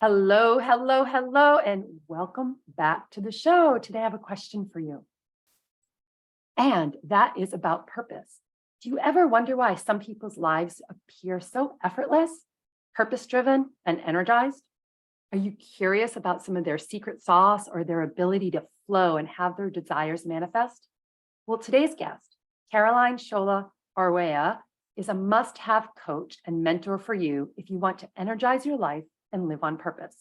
Hello, hello, hello, and welcome back to the show. Today I have a question for you. And that is about purpose. Do you ever wonder why some people's lives appear so effortless, purpose-driven, and energized? Are you curious about some of their secret sauce or their ability to flow and have their desires manifest? Well, today's guest, Shola Arewa, is a must-have coach and mentor for you if you want to energize your life and live on purpose.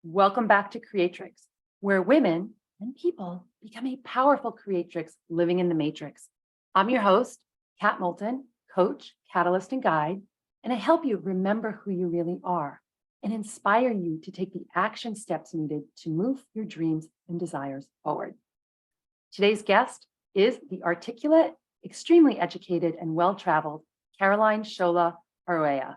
Welcome back to Creatrix, where women and people become a powerful creatrix living in the matrix. I'm your host, Kat Moulton, coach, catalyst, and guide, and I help you remember who you really are and inspire you to take the action steps needed to move your dreams and desires forward. Today's guest is the articulate, extremely educated, and well-traveled Shola Arewa.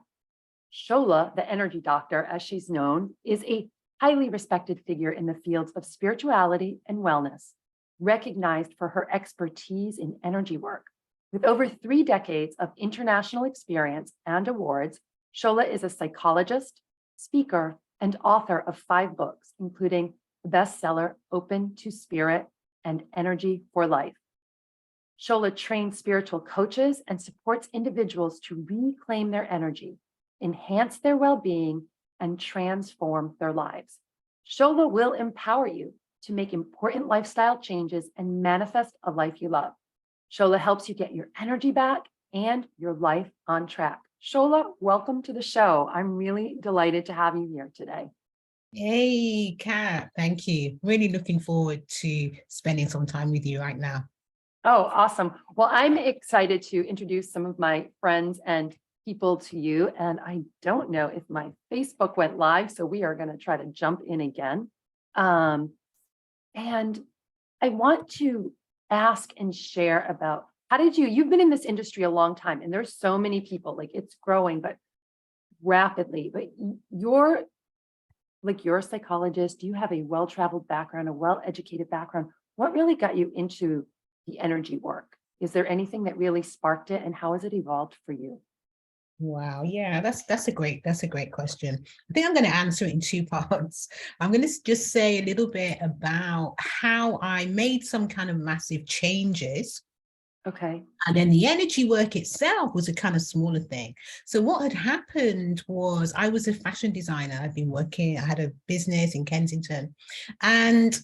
Shola, the Energy Doctor, as she's known, is a highly respected figure in the fields of spirituality and wellness, recognized for her expertise in energy work. With over 3 decades of international experience and awards, Shola is a psychologist, speaker, and author of 5 books, including the bestseller Open to Spirit and Energy for Life. Shola trains spiritual coaches and supports individuals to reclaim their energy, enhance their well-being, and transform their lives. Shola will empower you to make important lifestyle changes and manifest a life you love. Shola helps you get your energy back and your life on track. Shola, welcome to the show. I'm really delighted to have you here today. Hey, Kat, thank you. Really looking forward to spending some time with you right now. Oh, awesome. Well, I'm excited to introduce some of my friends and people to you. And I don't know if my Facebook went live, so we are going to try to jump in again. And I want to ask and share about you've been in this industry a long time, and there's so many people, like it's growing, but rapidly, but you're a psychologist, you have a well-traveled background, a well-educated background. What really got you into the energy work? Is there anything that really sparked it, and how has it evolved for you? Wow, yeah, that's a great question. I think I'm going to answer it in 2 parts. I'm going to just say a little bit about how I made some kind of massive changes. Okay. And then the energy work itself was a kind of smaller thing. So what had happened was I was a fashion designer. I had a business in Kensington, and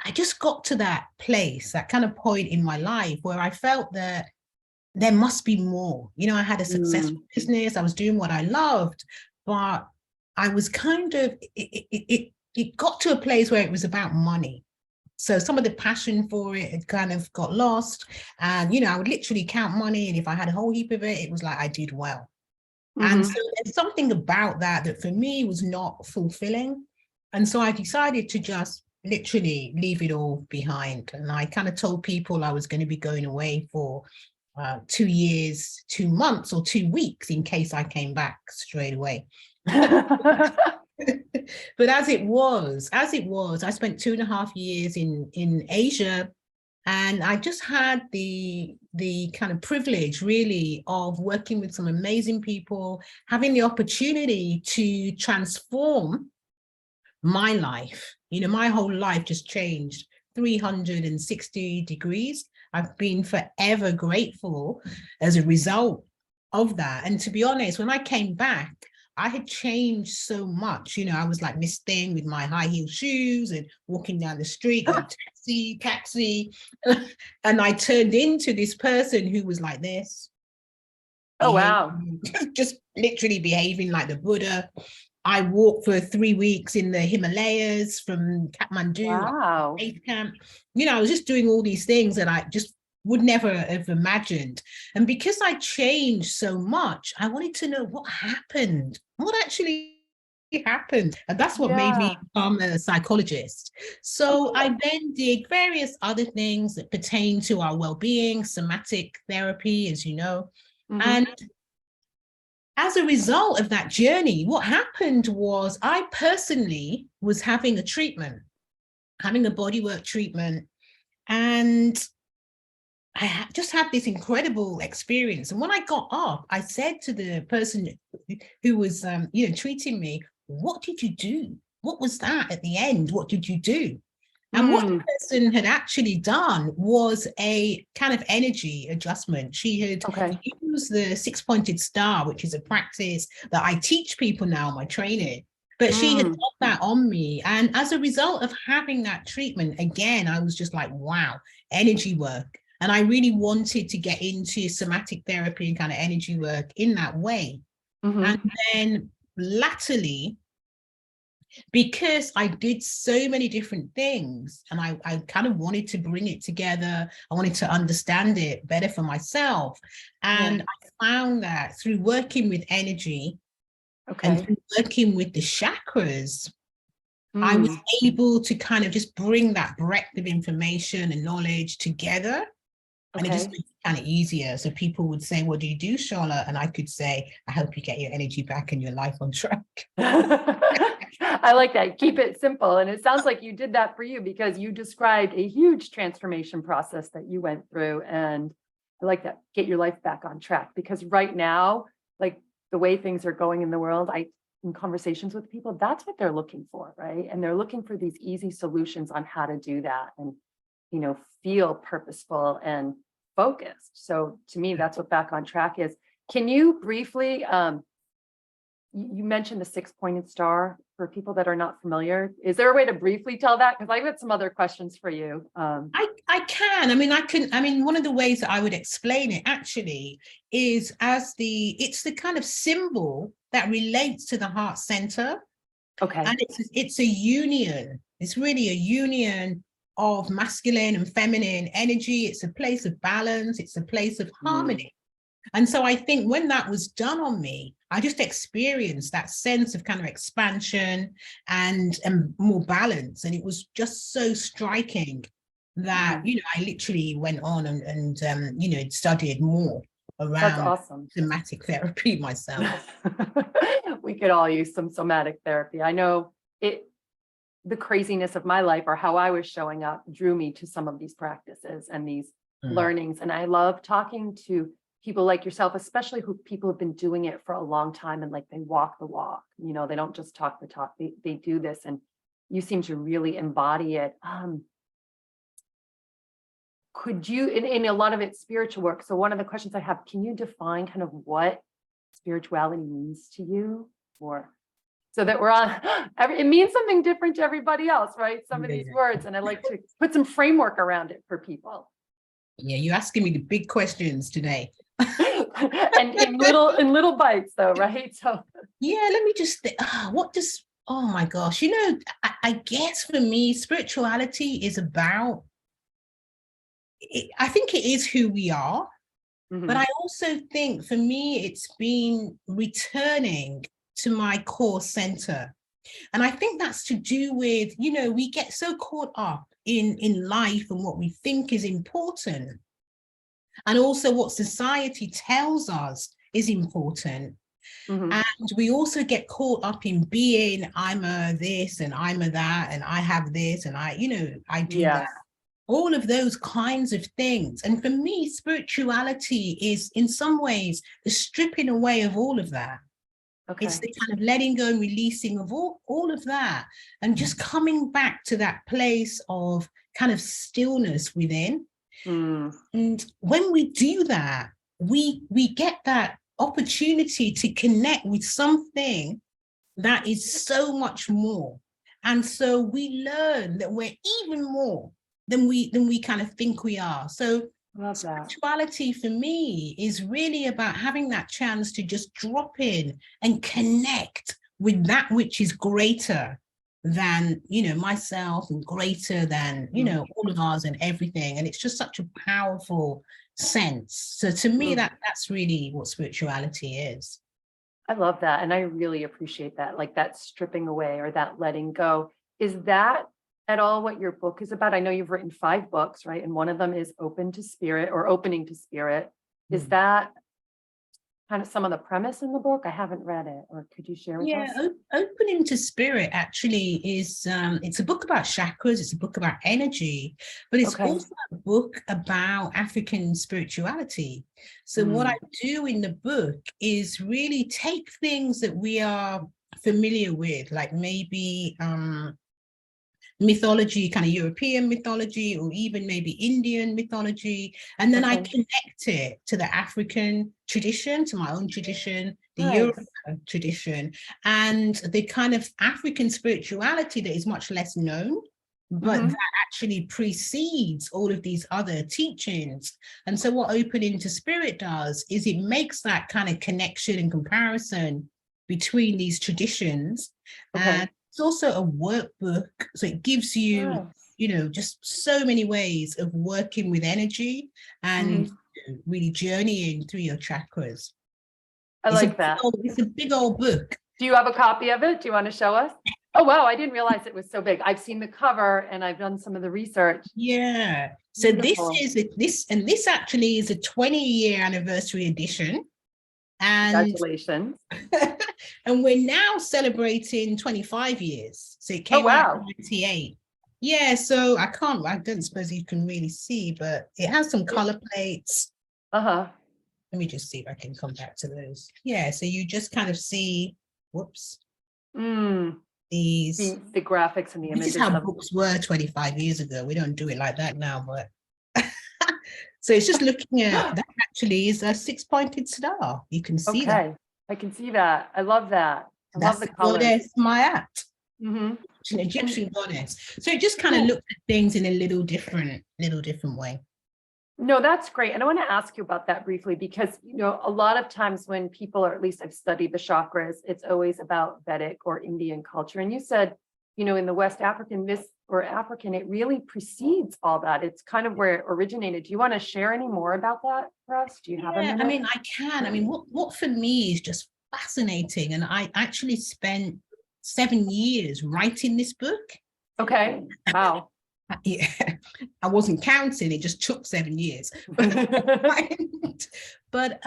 I just got to that place, that kind of point in my life where I felt that there must be more. You know, I had a successful business, I was doing what I loved, but I was kind of, it got to a place where it was about money. So some of the passion for it had kind of got lost. And, you know, I would literally count money. And if I had a whole heap of it, it was like I did well. And so there's something about that for me was not fulfilling. And so I decided to just literally leave it all behind. And I kind of told people I was going to be going away for 2 years, 2 months, or 2 weeks in case I came back straight away. But as it was, I spent 2.5 years in Asia, and I just had the kind of privilege really of working with some amazing people, having the opportunity to transform my life. You know, my whole life just changed 360 degrees. I've been forever grateful as a result of that. And to be honest, when I came back, I had changed so much. You know, I was like Miss Thing with my high heel shoes and walking down the street, going, taxi. And I turned into this person who was like this. Oh, wow. Just literally behaving like the Buddha. I walked for 3 weeks in the Himalayas from Kathmandu, wow. base camp. You know, I was just doing all these things that I just would never have imagined. And because I changed so much, I wanted to know what happened, what actually happened. And that's what made me become a psychologist. So I then did various other things that pertain to our well-being, somatic therapy, as you know. And as a result of that journey, what happened was I personally was having a bodywork treatment, and I just had this incredible experience. And when I got off, I said to the person who was, treating me, what did you do? What was that at the end? What did you do? And what the person had actually done was a kind of energy adjustment. She had used the 6-pointed star, which is a practice that I teach people now in my training. But she had done that on me. And as a result of having that treatment, again, I was just like, wow, energy work. And I really wanted to get into somatic therapy and kind of energy work in that way. And then latterly, because I did so many different things and I kind of wanted to bring it together. I wanted to understand it better for myself. And I found that through working with energy and through working with the chakras, I was able to kind of just bring that breadth of information and knowledge together. And it just makes it kind of easier. So people would say, what do you do, Shola? And I could say, I help you get your energy back and your life on track. I like that. Keep it simple. And it sounds like you did that for you because you described a huge transformation process that you went through. And I like that. Get your life back on track. Because right now, like the way things are going in the world, in conversations with people, that's what they're looking for, right? And they're looking for these easy solutions on how to do that and, you know, feel purposeful and focused. So to me, that's what back on track is. Can you briefly, you mentioned the 6-pointed star for people that are not familiar. Is there a way to briefly tell that? Because I've got some other questions for you. I can. I mean, one of the ways that I would explain it actually is it's the kind of symbol that relates to the heart center. And it's a union. It's really a union of masculine and feminine energy. It's a place of balance. It's a place of harmony. And so I think when that was done on me, I just experienced that sense of kind of expansion and more balance. And it was just so striking that, you know, I literally went on and you know, studied more around somatic therapy myself. We could all use some somatic therapy. I know the craziness of my life or how I was showing up drew me to some of these practices and these learnings. And I love talking to people like yourself, especially who people have been doing it for a long time and like they walk the walk, you know, they don't just talk the talk, they do this, and you seem to really embody it. Could you, in a lot of it's spiritual work, so one of the questions I have, can you define kind of what spirituality means to you? Or so that we're on, it means something different to everybody else, right? Some of these words, and I like to put some framework around it for people. Yeah, you're asking me the big questions today. And in little bites though, right? So yeah, let me just think, oh my gosh, you know, I guess for me, spirituality is about, I think it is who we are, but I also think for me, it's been returning to my core center. And I think that's to do with, you know, we get so caught up in life and what we think is important, and also what society tells us is important. And we also get caught up in being, I'm a this and I'm a that, and I have this and I do that. All of those kinds of things. And for me, spirituality is in some ways the stripping away of all of that. It's the kind of letting go and releasing of all of that, and just coming back to that place of kind of stillness within. And when we do that, we get that opportunity to connect with something that is so much more. And so we learn that we're even more than we kind of think we are. So spirituality for me is really about having that chance to just drop in and connect with that which is greater than, you know, myself, and greater than, you know, all of us and everything. And it's just such a powerful sense. So to me, that's really what spirituality is. I love that. And I really appreciate that, like that stripping away or that letting go. Is that at all what your book is about? I know you've written 5 books, right? And one of them is Open to Spirit or Opening to Spirit. Is that kind of some of the premise in the book? I haven't read it, or could you share with us? Yeah, Opening to Spirit actually is, it's a book about chakras, it's a book about energy, but it's also a book about African spirituality. So what I do in the book is really take things that we are familiar with, like maybe mythology, kind of European mythology, or even maybe Indian mythology. And then I connect it to the African tradition, to my own tradition, the Yoruba tradition, and the kind of African spirituality that is much less known, but that actually precedes all of these other teachings. And so what Opening to Spirit does is it makes that kind of connection and comparison between these traditions. And it's also a workbook, so it gives you, you know, just so many ways of working with energy and really journeying through your chakras. I like that. It's a big old book. Do you have a copy of it? Do you want to show us? Oh, wow. I didn't realize it was so big. I've seen the cover and I've done some of the research. Yeah. So Beautiful. this actually is a 20-year anniversary edition. And congratulations. And we're now celebrating 25 years. So it came out in 98. Yeah, so I don't suppose you can really see, but it has some color plates. Let me just see if I can come back to those. Yeah, so you just kind of see, whoops. These the graphics and the images. This is how books were 25 years ago. We don't do it like that now, but so it's just looking at that actually is a 6-pointed star. You can see that. I can see that. I love that. I love the colors. Goddess Mayat. It's an Egyptian goddess. So it just kind of looks at things in a little different way. No, that's great. And I want to ask you about that briefly, because, you know, a lot of times when people, or at least I've studied the chakras, it's always about Vedic or Indian culture. And you said, you know, in the West African, it really precedes all that. It's kind of where it originated. Do you want to share any more about that for us? Do you have a minute? I mean, I can. I mean, what for me is just fascinating. And I actually spent 7 years writing this book. Okay. Wow. Yeah, I wasn't counting, it just took 7 years. But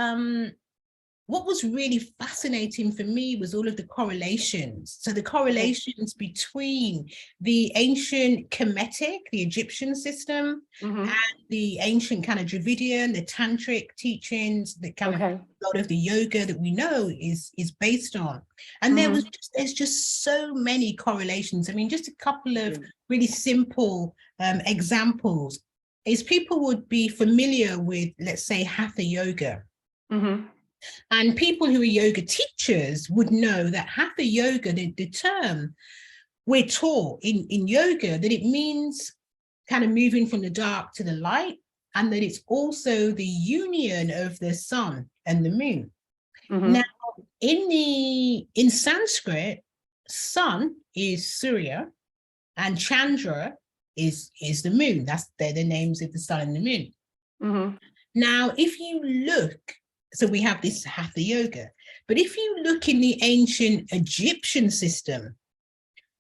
what was really fascinating for me was all of the correlations. So the correlations between the ancient Kemetic, the Egyptian system, and the ancient kind of Dravidian, the tantric teachings, the kind of a lot of the yoga that we know is based on. And there's just so many correlations. I mean, just a couple of really simple examples is people would be familiar with, let's say, Hatha yoga. And people who are yoga teachers would know that Hatha yoga, the term we're taught in yoga, that it means kind of moving from the dark to the light, and that it's also the union of the sun and the moon. Now, in Sanskrit, sun is Surya and Chandra is the moon. They're the names of the sun and the moon. Now, if you look, so we have this Hatha yoga, but if you look in the ancient Egyptian system,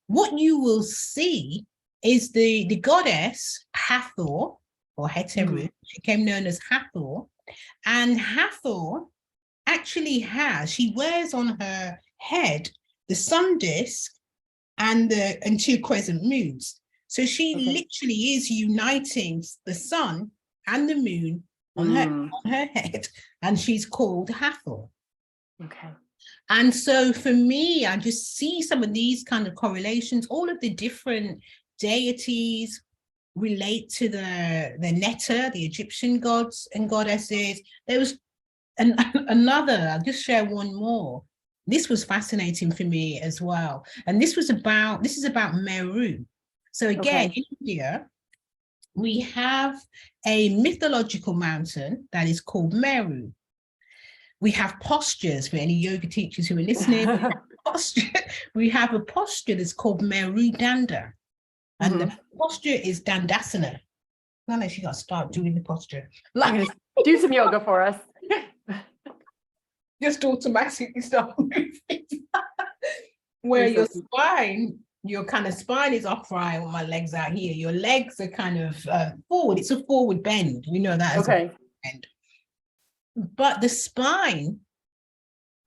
what you will see is the goddess Hathor, or Heteru. She became known as Hathor, and Hathor actually she wears on her head the sun disk and 2 crescent moons. So she literally is uniting the sun and the moon on her head, and she's called Hathor. And so for me, I just see some of these kind of correlations. All of the different deities relate to the Netta, the Egyptian gods and goddesses. There was another, I'll just share one more. This was fascinating for me as well. And this is about Meru. So again, in India, we have a mythological mountain that is called Meru. We have postures for any yoga teachers who are listening. We have a posture that's called Meru Danda. And the posture is Dandasana. Unless you got to start doing the posture. Do some yoga for us. Just automatically start moving. Where your spine, your kind of spine is upright when my legs out here. Your legs are kind of forward. It's a forward bend. We know that as a bend. But the spine,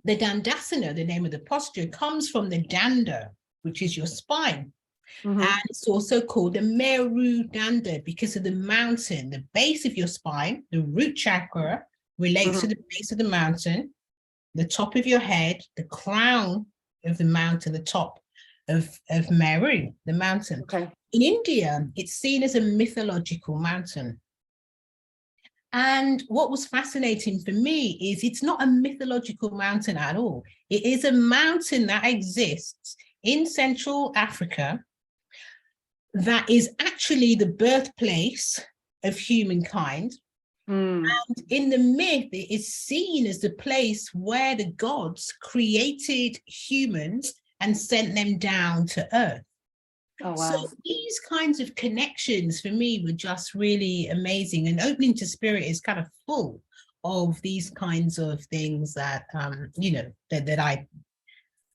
the Dandasana, the name of the posture, comes from the Danda, which is your spine. And it's also called the Meru Danda because of the mountain. The base of your spine, the root chakra, relates to the base of the mountain, the top of your head, the crown of the mountain, the top of Meru, the mountain. Okay. In India, it's seen as a mythological mountain. And what was fascinating for me is it's not a mythological mountain at all. It is a mountain that exists in Central Africa that is actually the birthplace of humankind. Mm. And in the myth, it is seen as the place where the gods created humans and sent them down to earth. Oh, wow. So these kinds of connections for me were just really amazing, and Opening to Spirit is kind of full of these kinds of things that, you know, that I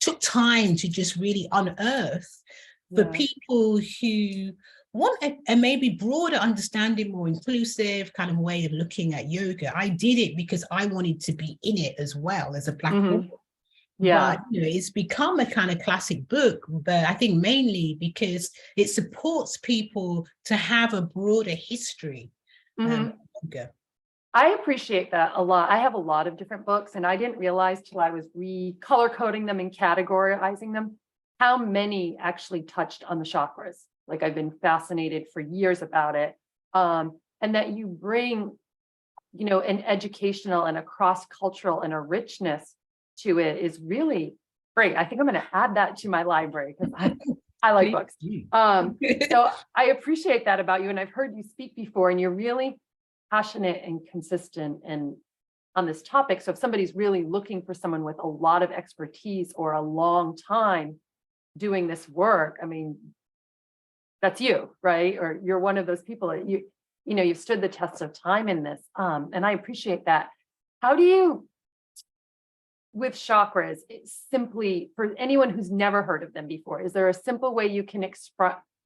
took time to just really unearth for people who want a maybe broader understanding, more inclusive kind of way of looking at yoga. I did it because I wanted to be in it as well as a platform. Yeah. But you know, it's become a kind of classic book, but I think mainly because it supports people to have a broader history. Yoga. I appreciate that a lot. I have a lot of different books, and I didn't realize till I was color coding them and categorizing them how many actually touched on the chakras. Like, I've been fascinated for years about it. And that you bring, you know, an educational and a cross-cultural and a richness to it is really great. I think I'm going to add that to my library because I like books. So I appreciate that about you. And I've heard you speak before, and you're really passionate and consistent and on this topic. So if somebody's really looking for someone with a lot of expertise or a long time doing this work, I mean, that's you, right? Or you're one of those people that you know, you've stood the test of time in this. And I appreciate that. How do you, with chakras, simply for anyone who's never heard of them before, is there a simple way you can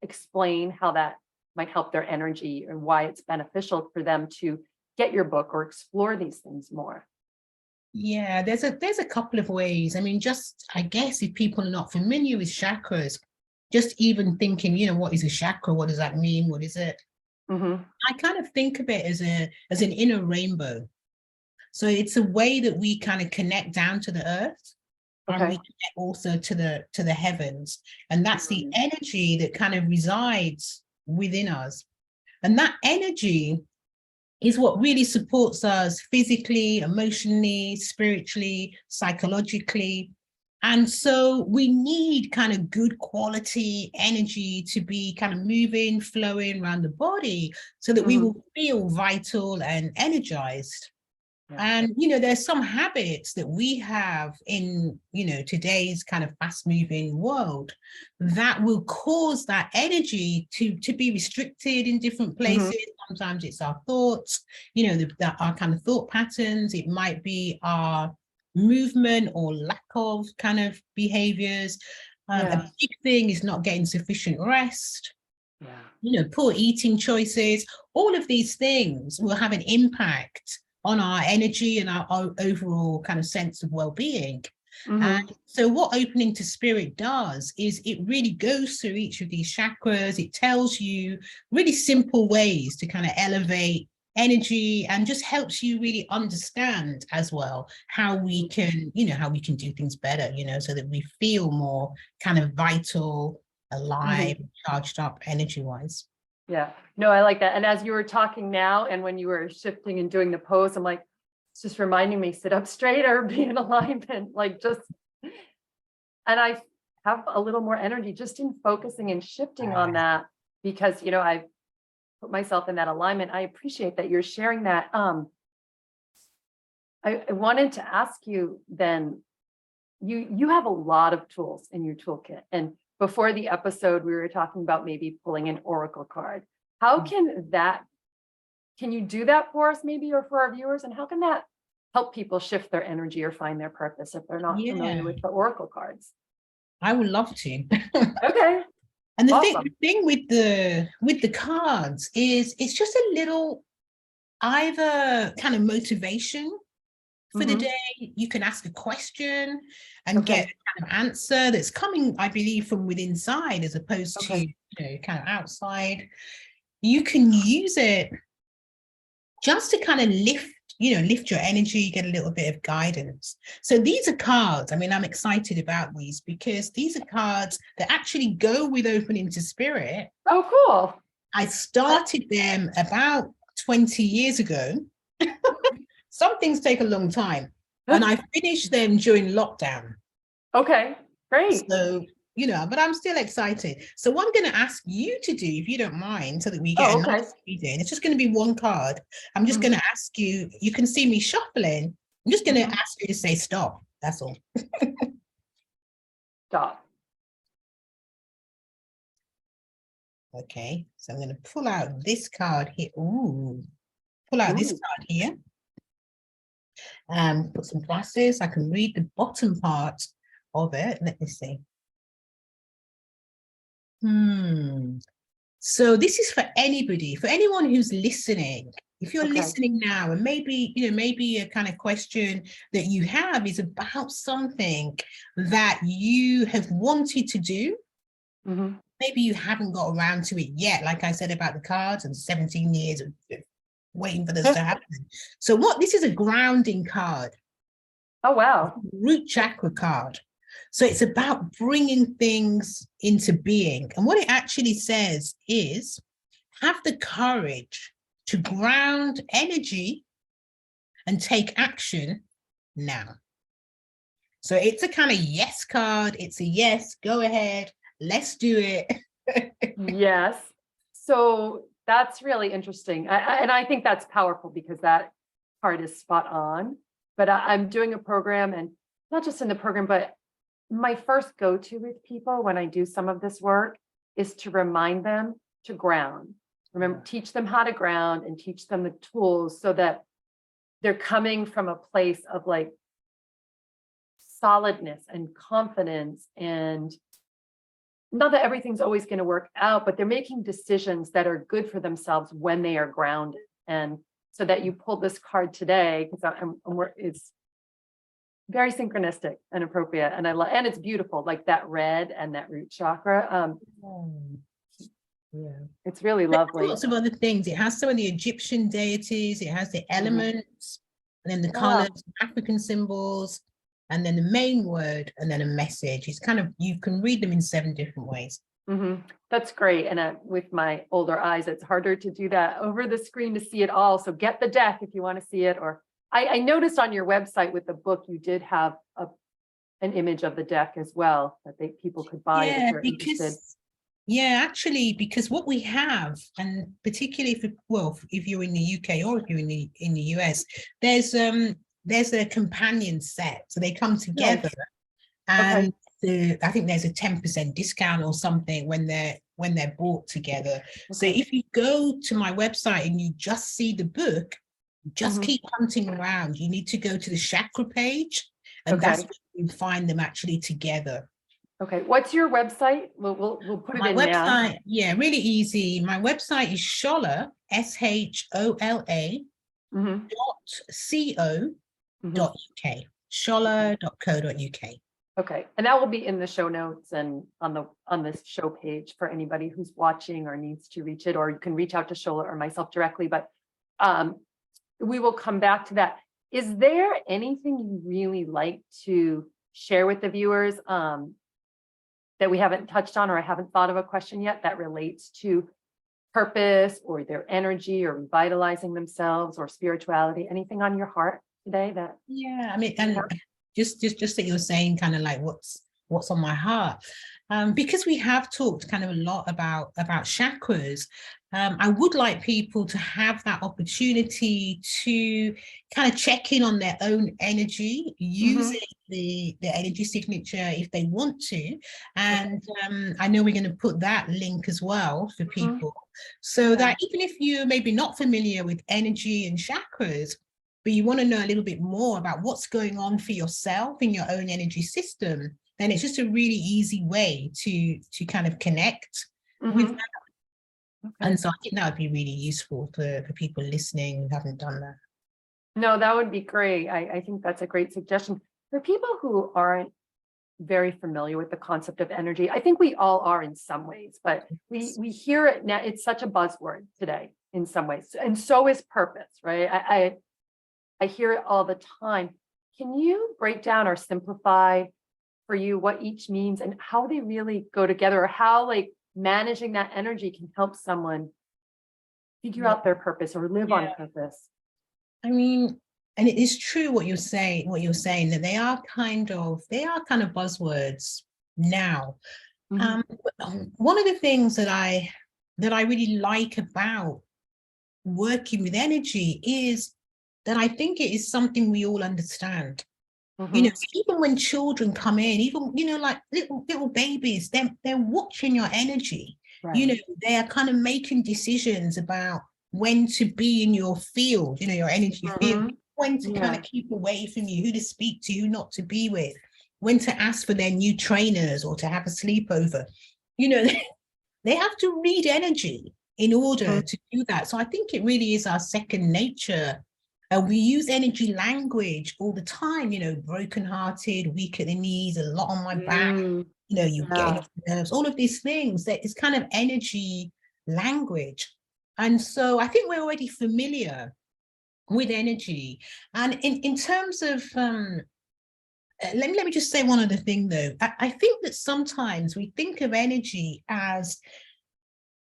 explain how that might help their energy and why it's beneficial for them to get your book or explore these things more? Yeah, there's a couple of ways. I mean, just, I guess if people are not familiar with chakras, just even thinking, you know, what is a chakra? What does that mean? What is it? I kind of think of it as an inner rainbow. So it's a way that we kind of connect down to the earth, and we connect also to the heavens. And that's the energy that kind of resides within us. And that energy is what really supports us physically, emotionally, spiritually, psychologically. And so we need kind of good quality energy to be kind of moving, flowing around the body so that we will feel vital and energized. And, you know, there's some habits that we have in, you know, today's kind of fast moving world that will cause that energy to be restricted in different places. Sometimes it's our thoughts, you know, our kind of thought patterns. It might be our movement or lack of kind of behaviors. A big thing is not getting sufficient rest. You know, poor eating choices. All of these things will have an impact on our energy and our overall kind of sense of well-being. And so what Opening to Spirit does is it really goes through each of these chakras. It tells you really simple ways to kind of elevate energy, and just helps you really understand as well how we can, you know, how we can do things better, you know, so that we feel more kind of vital, alive, charged up energy-wise. Yeah, no, I like that. And as you were talking now, and when you were shifting and doing the pose, I'm like, it's just reminding me, sit up straight or be in alignment, like just, and I have a little more energy just in focusing and shifting on that, because, you know, I've put myself in that alignment. I appreciate that you're sharing that. I wanted to ask you then, you have a lot of tools in your toolkit, and before the episode, we were talking about maybe pulling an oracle card. How can you do that for us maybe, or for our viewers? And how can that help people shift their energy or find their purpose if they're not familiar with the oracle cards? I would love to. Okay. And the thing with the cards is it's just a little either kind of motivation for the day. You can ask a question and get a kind of answer that's coming, I believe, from within inside as opposed to, you know, kind of outside. You can use it just to kind of lift lift your energy, get a little bit of guidance. So these are cards. I mean, I'm excited about these because these are cards that actually go with opening to spirit. Oh, cool. I started them about 20 years ago. Some things take a long time. And I finished them during lockdown. Okay, great. So, but I'm still excited. So what I'm going to ask you to do, if you don't mind, so that we get a nice reading, it's just going to be one card. I'm just going to ask you, you can see me shuffling. I'm just going to ask you to say stop. That's all. Stop. Okay, so I'm going to pull out this card here. Ooh, pull out this card here. Put some glasses. I can read the bottom part of it. Let me see. So this is for anybody, for anyone who's listening. If you're listening now, and maybe a kind of question that you have is about something that you have wanted to do. Maybe you haven't got around to it yet, like I said about the cards and 17 years of waiting for this to happen. So this is a grounding card. Oh, wow. Root chakra card. So it's about bringing things into being. And what it actually says is, have the courage to ground energy and take action now. So it's a kind of yes card. It's a yes, go ahead, let's do it. Yes. So that's really interesting. And I think that's powerful because that card is spot on. But I'm doing a program, and not just in the program, but my first go-to with people when I do some of this work is to remind them to ground. Remember, teach them how to ground and teach them the tools so that they're coming from a place of like solidness and confidence, and not that everything's always going to work out, but they're making decisions that are good for themselves when they are grounded. And so that you pulled this card today, because it's very synchronistic and appropriate, and and it's beautiful, like that red and that root chakra. It's really lovely. Lots of other things. It has some of the Egyptian deities. It has the elements, and then the colors, African symbols, and then the main word, and then a message. It's kind of, you can read them in 7 different ways. That's great. And with my older eyes, it's harder to do that over the screen to see it all. So get the deck if you want to see it. Or I noticed on your website with the book, you did have an image of the deck as well that people could buy if they're interested. Yeah, actually, because what we have, and particularly if you're in the UK or if you're in the US, there's a companion set, so they come together, and I think there's a 10% discount or something when they're bought together. So if you go to my website and you just see the book, just keep hunting around. You need to go to the chakra page, and that's where you find them actually together. Okay, what's your website? We'll put it in now. My website, really easy. My website is Shola, SHOLA .co.uk, shola.co.uk. Okay, and that will be in the show notes and on this show page for anybody who's watching or needs to reach it, or you can reach out to Shola or myself directly. But we will come back to that. Is there anything you really like to share with the viewers that we haven't touched on, or I haven't thought of a question yet that relates to purpose or their energy or revitalizing themselves or spirituality? Anything on your heart today that? I mean, and just that you're saying kind of like what's on my heart, because we have talked kind of a lot about chakras. I would like people to have that opportunity to kind of check in on their own energy, using the energy signature if they want to. And I know we're going to put that link as well for people, so that even if you're maybe not familiar with energy and chakras, but you want to know a little bit more about what's going on for yourself in your own energy system, then it's just a really easy way to kind of connect with that. And so I think that would be really useful for people listening who haven't done that. No, that would be great. I think that's a great suggestion. For people who aren't very familiar with the concept of energy, I think we all are in some ways, but we hear it now. It's such a buzzword today in some ways. And so is purpose, right? I hear it all the time. Can you break down or simplify for you what each means and how they really go together, or how like managing that energy can help someone figure Yeah. out their purpose or live on Yeah. purpose? I mean, and it is true what you're saying, that they are kind of buzzwords now. Mhm. One of the things that I really like about working with energy is that I think it is something we all understand. Mhm. So even when children come in, even, like little babies, they're watching your energy. Right. They are kind of making decisions about when to be in your field, your energy field, Mhm. when to kind Yeah. of keep away from you, who to speak to, who not to be with, when to ask for their new trainers or to have a sleepover. They have to read energy in order Mhm. to do that. So I think it really is our second nature. We use energy language all the time, brokenhearted, weak at the knees, a lot on my back, Mm. you're getting Yeah. on my nerves, all of these things. That is kind of energy language. And so I think we're already familiar with energy. And in terms of, let me just say one other thing though. I think that sometimes we think of energy as,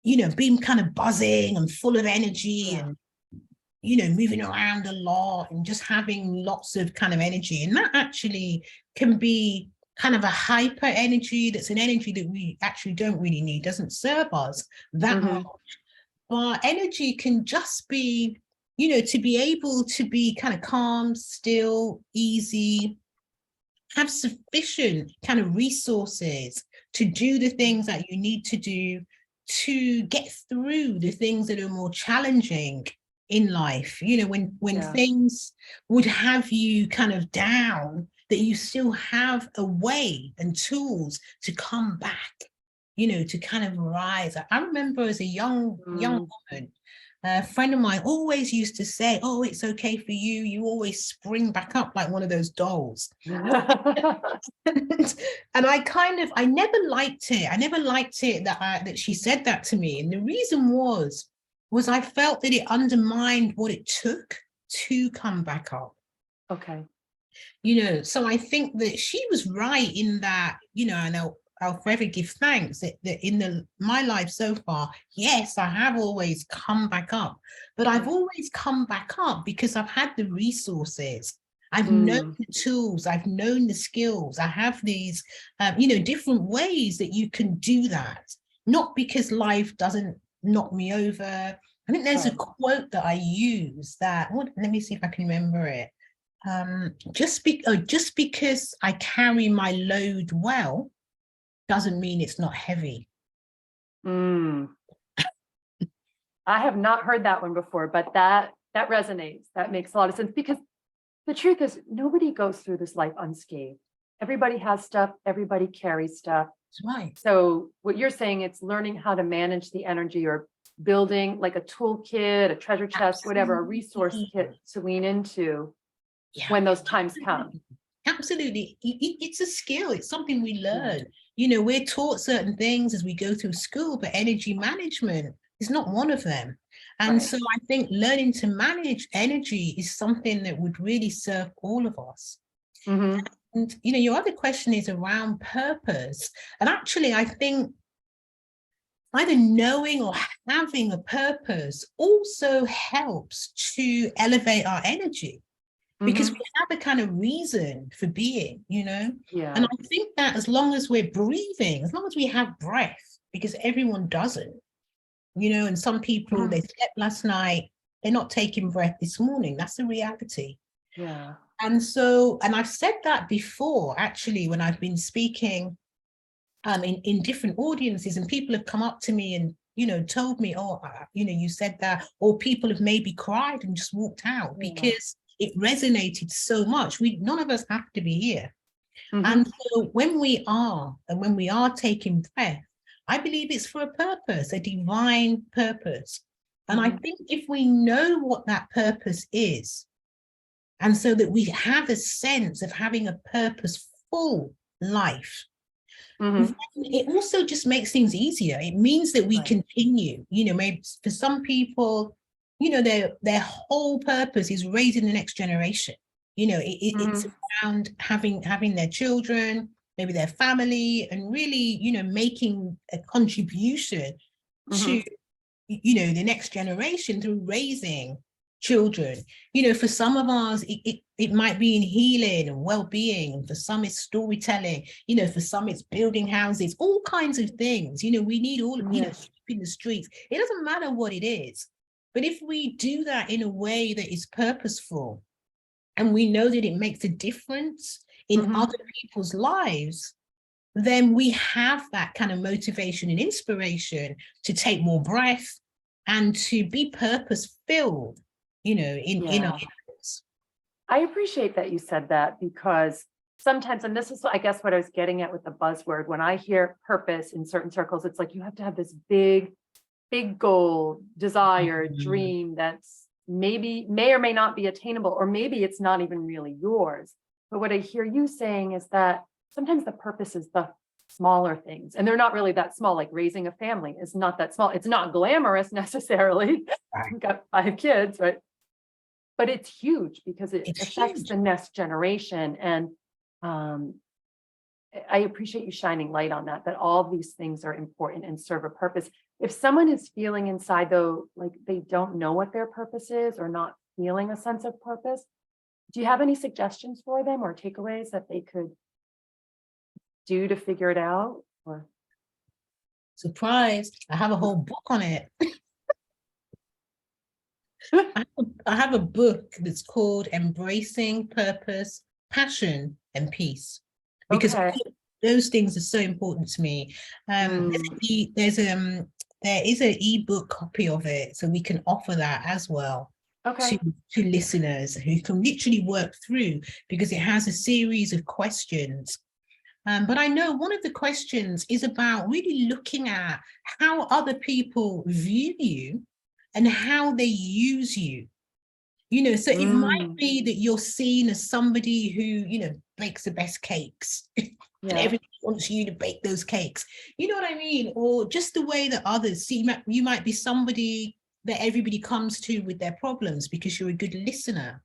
being kind of buzzing and full of energy Yeah. and, moving around a lot and just having lots of kind of energy. And that actually can be kind of a hyper energy. That's an energy that we actually don't really need, doesn't serve us that much. Mhm. But energy can just be, to be able to be kind of calm, still, easy, have sufficient kind of resources to do the things that you need to do to get through the things that are more challenging in life. When Yeah. things would have you kind of down, that you still have a way and tools to come back, to kind of rise. I remember as a young Mm. woman, a friend of mine always used to say, "Oh, it's okay for you. You always spring back up like one of those dolls." And I never liked it. I never liked it that she said that to me. And the reason was I felt that it undermined what it took to come back up. Okay. So I think that she was right in that, and I'll forever give thanks that in my life so far, yes, I have always come back up, but I've always come back up because I've had the resources. I've known Mm. the tools, I've known the skills. I have these, different ways that you can do that. Not because life doesn't knock me over. I think there's a Right. quote that I use let me see if I can remember it. Just because I carry my load well doesn't mean it's not heavy. Mm. I have not heard that one before, but that resonates. That makes a lot of sense, because the truth is nobody goes through this life unscathed. Everybody has stuff, everybody carries stuff. That's right. So what you're saying, it's learning how to manage the energy, or building like a toolkit, a treasure chest, whatever, a resource kit Absolutely. to lean into Yeah. when those times come. Absolutely. It's a skill. It's something we Yeah. learn. We're taught certain things as we go through school, but energy management is not one of them. And Right. so I think learning to manage energy is something that would really serve all of us. Mm-hmm. And, your other question is around purpose. And actually, I think either knowing or having a purpose also helps to elevate our energy, because Mm-hmm. we have a kind of reason for being, Yeah. and I think that as long as we're breathing, as long as we have breath, because everyone doesn't, and some people, Mhm. they slept last night, they're not taking breath this morning. That's the reality. Yeah. And I've said that before, actually, when I've been speaking in different audiences, and people have come up to me and told me, "Oh, you said that," or people have maybe cried and just walked out Yeah. because it resonated so much. None of us have to be here. Mm-hmm. And so when we are taking breath, I believe it's for a purpose, a divine purpose. And I Mm-hmm. think if we know what that purpose is, and so that we have a sense of having a purposeful life, Mm-hmm. it also just makes things easier. It means that we Right. continue. Maybe for some people, you know, their whole purpose is raising the next generation. You know, it's around having their children, maybe their family, and really, you know, making a contribution to, you know, the next generation through raising children. You know, for some of us, it might be in healing and well-being, and for some it's storytelling, you know, for some it's building houses, all kinds of things. You know, we need all, you know, in the streets. It doesn't matter what it is. But if we do that in a way that is purposeful, and we know that it makes a difference in other people's lives, then we have that kind of motivation and inspiration to take more breath and to be purpose-filled, you know, in our lives. I appreciate that you said that, because sometimes, and this is, I guess, what I was getting at with the buzzword, when I hear purpose in certain circles, it's like you have to have this big goal, desire, dream that's maybe may or may not be attainable, or maybe it's not even really yours. But what I hear you saying is that sometimes the purpose is the smaller things, and they're not really that small. Like raising a family is not that small. It's not glamorous necessarily. I've got 5 kids, right? But it's huge because it affects the next generation. And I appreciate you shining light on that all these things are important and serve a purpose. If someone is feeling inside, though, like they don't know what their purpose is, or not feeling a sense of purpose, do you have any suggestions for them or takeaways that they could do to figure it out? Or surprise, I have a whole book on it. I have a book that's called Embracing Purpose, Passion, and Peace, because those things are so important to me. There is an ebook copy of it, so we can offer that as well to listeners who can literally work through, because it has a series of questions. But I know one of the questions is about really looking at how other people view you and how they use you. You know, so it might be that you're seen as somebody who, you know, bakes the best cakes and everybody wants you to bake those cakes. You know what I mean? Or just the way that others see you might be somebody that everybody comes to with their problems because you're a good listener.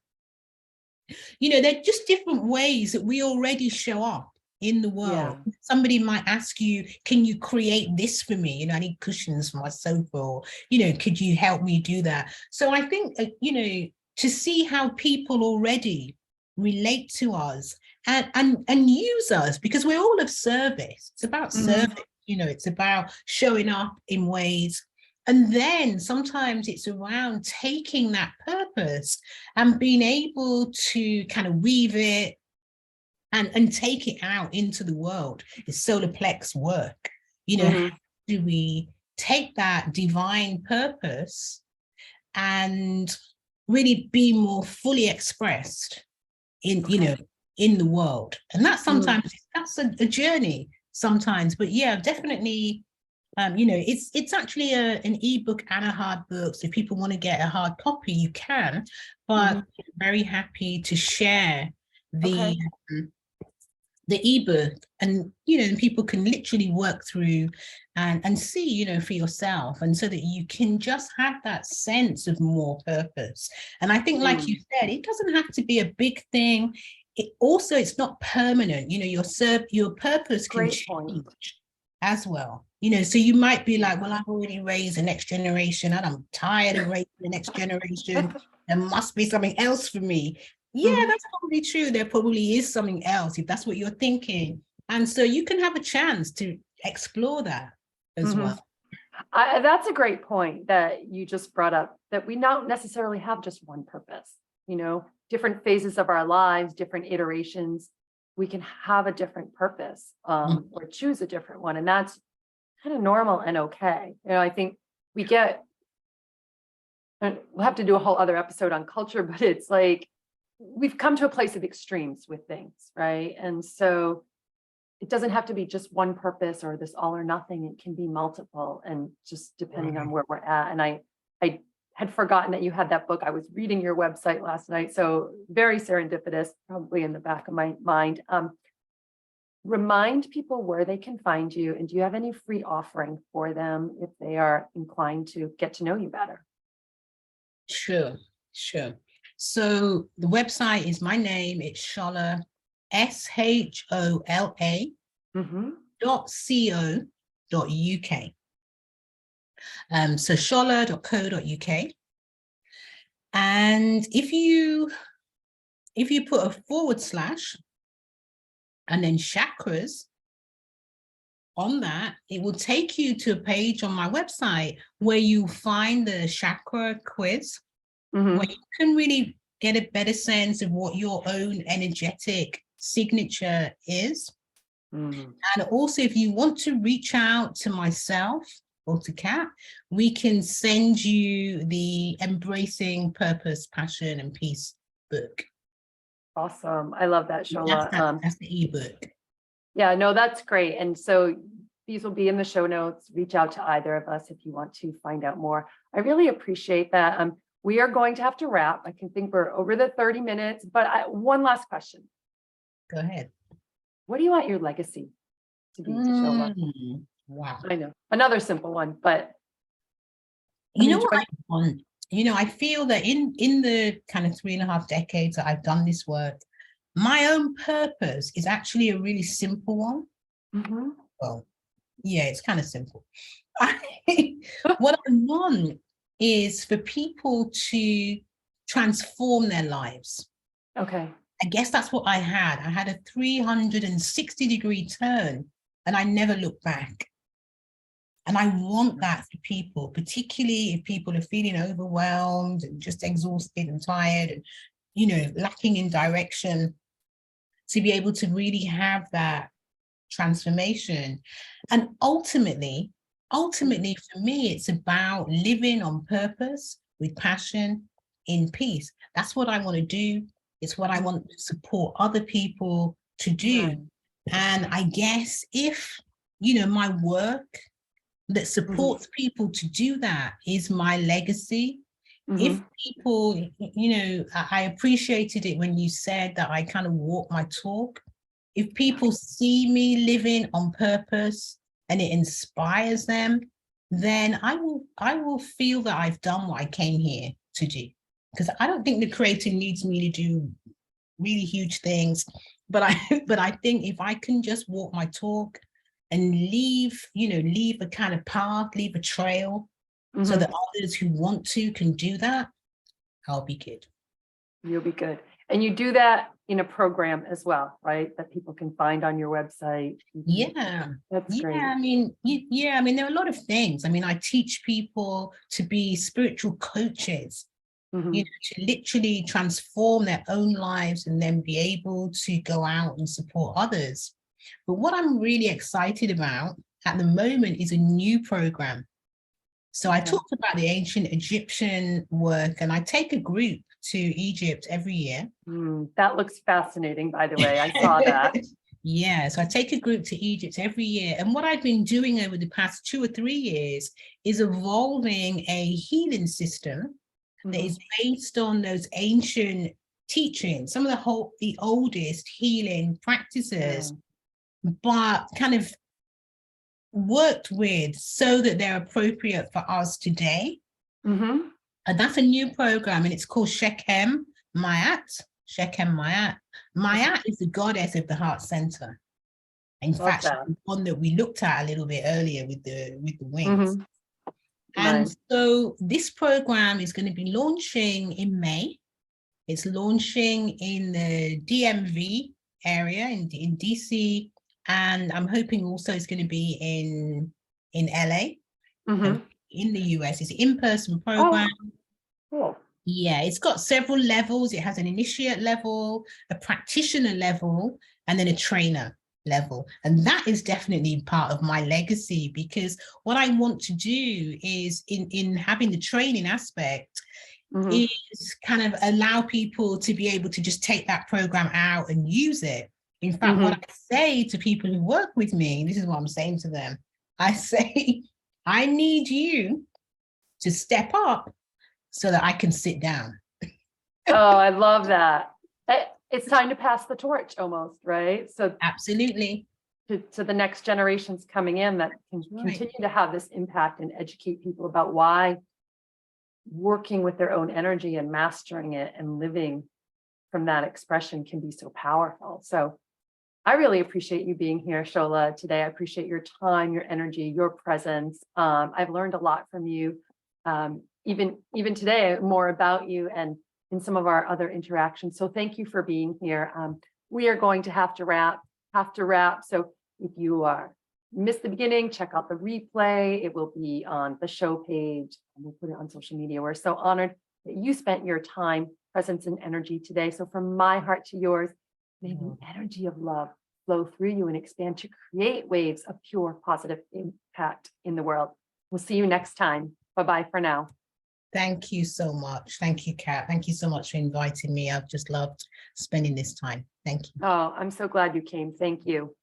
You know, they're just different ways that we already show up in the world. Somebody might ask you, can you create this for me? You know, I need cushions for my sofa, or, you know, could you help me do that? So I think, you know, to see how people already relate to us and use us, because we're all of service. It's about service, you know, it's about showing up in ways. And then sometimes it's around taking that purpose and being able to kind of weave it and take it out into the world. It's solar plex work. You know, how do we take that divine purpose and really be more fully expressed in, you know, in the world? And that's sometimes, that's a journey sometimes, but yeah, definitely, you know, it's actually an ebook and a hard book. So if people want to get a hard copy, you can, but I'm very happy to share the ebook, and, you know, people can literally work through and see, you know, for yourself, and so that you can just have that sense of more purpose. And I think, like you said, it doesn't have to be a big thing. It's not permanent. You know, your purpose can change as well. You know, so you might be like, well, I've already raised the next generation and I'm tired of raising the next generation. There must be something else for me. Yeah, that's probably true. There probably is something else, if that's what you're thinking. And so you can have a chance to explore that as well. That's a great point that you just brought up, that we don't necessarily have just one purpose. You know, different phases of our lives, different iterations, we can have a different purpose, or choose a different one. And that's kind of normal and okay. You know, I think we get, and we'll have to do a whole other episode on culture, but it's like, we've come to a place of extremes with things, right? And so it doesn't have to be just one purpose or this all or nothing. It can be multiple, and just depending on where we're at. And I had forgotten that you had that book. I was reading your website last night, so very serendipitous, probably in the back of my mind. Remind people where they can find you, and do you have any free offering for them if they are inclined to get to know you better? Sure, sure. So the website is my name. It's Shola, SHOLA Mm-hmm. .co.uk. So shola.co.uk. And if you put a / and then chakras on that, it will take you to a page on my website where you find the chakra quiz, Mm-hmm. where you can really get a better sense of what your own energetic signature is. Mm-hmm. And also, if you want to reach out to myself or to Kat, we can send you the Embracing Purpose, Passion and Peace book. Awesome. I love that, Shola. That's the ebook. Yeah, no, that's great. And so these will be in the show notes. Reach out to either of us if you want to find out more. I really appreciate that. We are going to have to wrap. I can think we're over the 30 minutes, but one last question. Go ahead. What do you want your legacy to be, to Shola? Wow. I know. Another simple one, but you know what I want? I feel that in the kind of 3.5 decades that I've done this work, my own purpose is actually a really simple one. Mm-hmm. Well, yeah, it's kind of simple. What I want is for people to transform their lives. Okay. I guess that's what I had. I had a 360-degree turn and I never looked back. And I want that for people, particularly if people are feeling overwhelmed and just exhausted and tired and, lacking in direction, to be able to really have that transformation. And ultimately, for me, it's about living on purpose with passion in peace. That's what I want to do. It's what I want to support other people to do. Right. And I guess if, my work that supports people to do that is my legacy. Mm-hmm. If people, I appreciated it when you said that I kind of walk my talk. If people see me living on purpose and it inspires them, then I will feel that I've done what I came here to do. Because I don't think the creator needs me to do really huge things, but I think if I can just walk my talk and leave a kind of path, leave a trail, so that others who want to can do that, I'll be good. You'll be good. And you do that in a program as well, right? That people can find on your website. Yeah. That's great. I mean, there are a lot of things. I mean, I teach people to be spiritual coaches, to literally transform their own lives and then be able to go out and support others. But what I'm really excited about at the moment is a new program. So I talked about the ancient Egyptian work, and I take a group to Egypt every year. That looks fascinating, by the way. I saw that. Yeah, so I take a group to Egypt every year. And what I've been doing over the past 2 or 3 years is evolving a healing system that is based on those ancient teachings, some of the oldest healing practices, but kind of worked with so that they're appropriate for us today. And that's a new program, and it's called Shechem Mayat. Mayat is the goddess of the heart center. In fact, the one that we looked at a little bit earlier with the wings. And so this program is going to be launching in May. It's launching in the DMV area in DC, and I'm hoping also it's going to be in LA, in the US. It's an in-person program. Cool. Yeah, it's got several levels. It has an initiate level, a practitioner level, and then a trainer level. And that is definitely part of my legacy, because what I want to do is in having the training aspect is kind of allow people to be able to just take that program out and use it. In fact, what I say to people who work with me, this is what I'm saying to them. I say, I need you to step up so that I can sit down. Oh, I love that. It's time to pass the torch almost, right? So absolutely. To the next generations coming in that can continue to have this impact and educate people about why working with their own energy and mastering it and living from that expression can be so powerful. So I really appreciate you being here, Shola, today. I appreciate your time, your energy, your presence. I've learned a lot from you, even today, more about you and in some of our other interactions. So thank you for being here. We are going to have to wrap. So if you missed the beginning, check out the replay. It will be on the show page, and we'll put it on social media. We're so honored that you spent your time, presence, and energy today. So from my heart to yours, may the energy of love flow through you and expand to create waves of pure positive impact in the world. We'll see you next time. Bye-bye for now. Thank you so much. Thank you, Kat. Thank you so much for inviting me. I've just loved spending this time. Thank you. Oh, I'm so glad you came. Thank you.